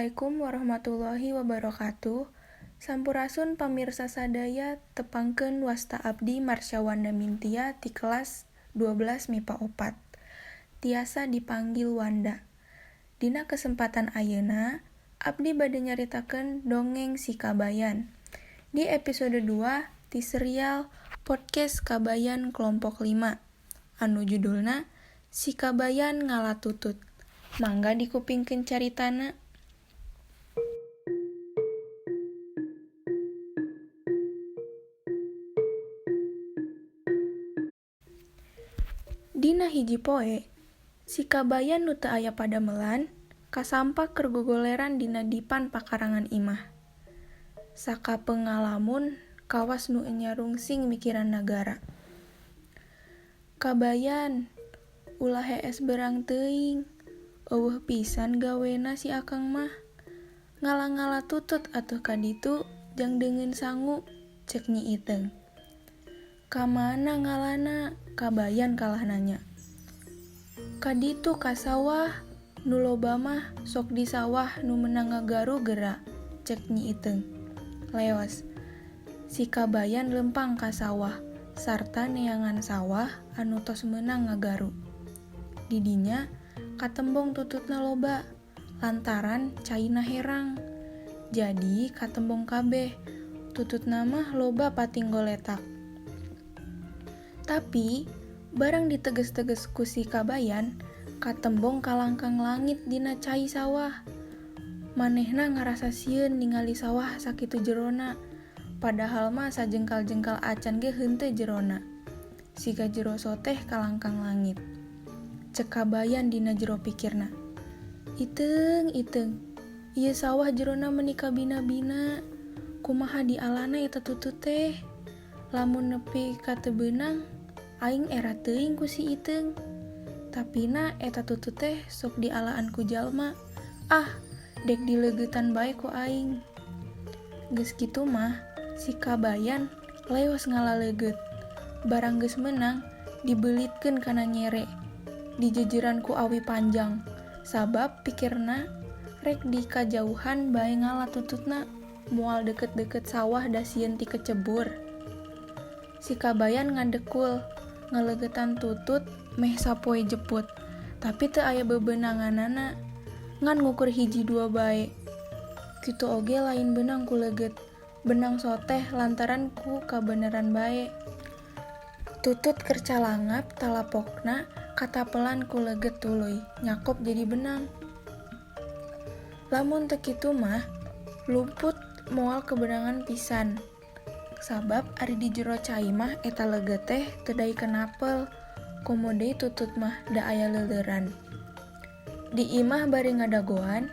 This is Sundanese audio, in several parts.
Assalamualaikum warahmatullahi wabarakatuh. Sampurasun pamirsa sadaya tepangkeun wasta abdi Marsha Wanda Mintia ti kelas 12 MIPA 4. Tiasa dipanggil Wanda. Dina kesempatan ayeuna, abdi bade nyaritakeun dongeng si Kabayan. Di episode 2 ti serial podcast Kabayan kelompok 5 anu judulna Si Kabayan Ngalatutut. Mangga dikupingkeun caritana. Dina hiji poe, si Kabayan nu teu aya padamelan kasampak keur gogoleran dina dipan pakarangan imah. Saka pengalamun kawas nu nyarungsing mikiran nagara. Kabayan, ulah hees berang teuing. Eueuh pisan gawena si akang mah. Ngala-ngala tutut atuh kaditu jang deungeun sangu, cek Nyi Iteung. Kamana ngalana? Kabayan kalah nanya. Kaditu ka sawah, nu loba mah sok di sawah nu meunang ngagaru geura, cek Nyi Iteung. Leos. Si Kabayan lempang ka sawah, sarta neangan sawah anu tos meunang ngagaru. Di dinya katembong tututna loba, lantaran caina herang. Jadi katembong kabeh, tututna mah loba pating goletak. Tapi, barang diteges-teges ku si Kabayan, katembong kalangkang langit dina cai sawah. Manehna ngarasa sieun ningali sawah sakitu jerona, padahal mah sajengkal-jengkal acan ge henteu jerona. Siga jero soteh kalangkang langit. Cek Kabayan dina jero pikirna. Iteung, ieu sawah jerona meuni kabina-bina. Kumaha dialana eta tutut teh? Lamun nepi ka teu beunang, aing era teuing ku si Iteung. Tapina eta tutut teh sok dialaan ku jalma. Dek dileugeutan bae ku aing. Geus kitu mah, si Kabayan leos ngalalegeut. Barang geus meunang, dibeulitkeun kana nyere. Dijejeran ku awi panjang. Sabab pikirna rek di kajauhan bae ngala tututna moal deket-deket sawah da sieun ti kecebur. Si Kabayan ngadekul ngalegetan tutut meh sapoe jeput, tapi teu aya bebeunanganana, ngan ngukur hiji dua bae. Kitu oge lain beunang ku leugeut, benang soteh lantaran ku kabeneran bae. Tutut keur calangap talapokna katapelan ku leugeut tuluy, nyakop jadi benang. Lamun teu kitu mah, luput moal kebenangan pisan. Sabab ari di jero cai mah eta leugeut teh teu daekeun apel, komo deui tutut mah da aya leuleuran. Di imah bari ngadagoan,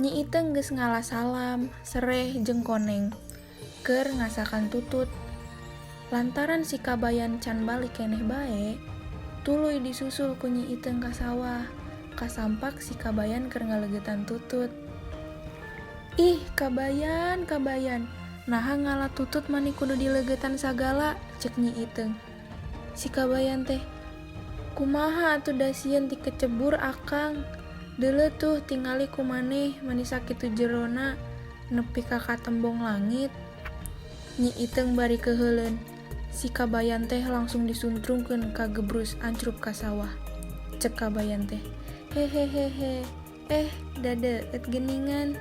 Nyi Iteung geus ngalah salam, sereh jeung koneng keur ngasakan tutut. Lantaran si Kabayan can balik keneh bae, tuluy disusul ku Nyi Iteung ka sawah, kasampak si Kabayan keur ngalegeutan tutut. Ih, Kabayan, naha ngalah tutut mani kudu dileugeutan sagala, cek Nyi Iteung. Si Kabayan teh, kumaha atuh da sieun ti kecebur akang? Deuleu tuh tingali ku maneh mani sakitu jerona nepi ka katembong langit. Nyi Iteung bari keheuleun. Si Kabayan teh langsung disuntrungkeun ka gebrus ancrup ka sawah. Cek Kabayan teh, hehehehe, dadeut geuningan.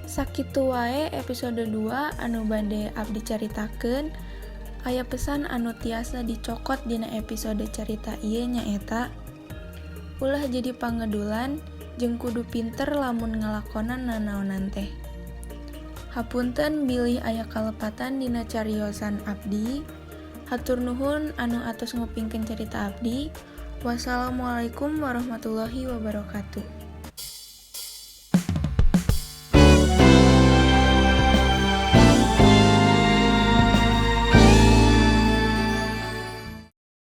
Sakitu wae episode 2 anu bade abdi caritakeun. Aya pesan anu tiasa dicokot dina episode carita ieu nyaeta, ulah jadi pangedulan jeung kudu pinter lamun ngalakonan nanaonan teh. Hapunten bilih aya kalepatan dina cariosan abdi. Hatur nuhun anu atos ngupingkeun carita abdi. Wassalamualaikum warahmatullahi wabarakatuh.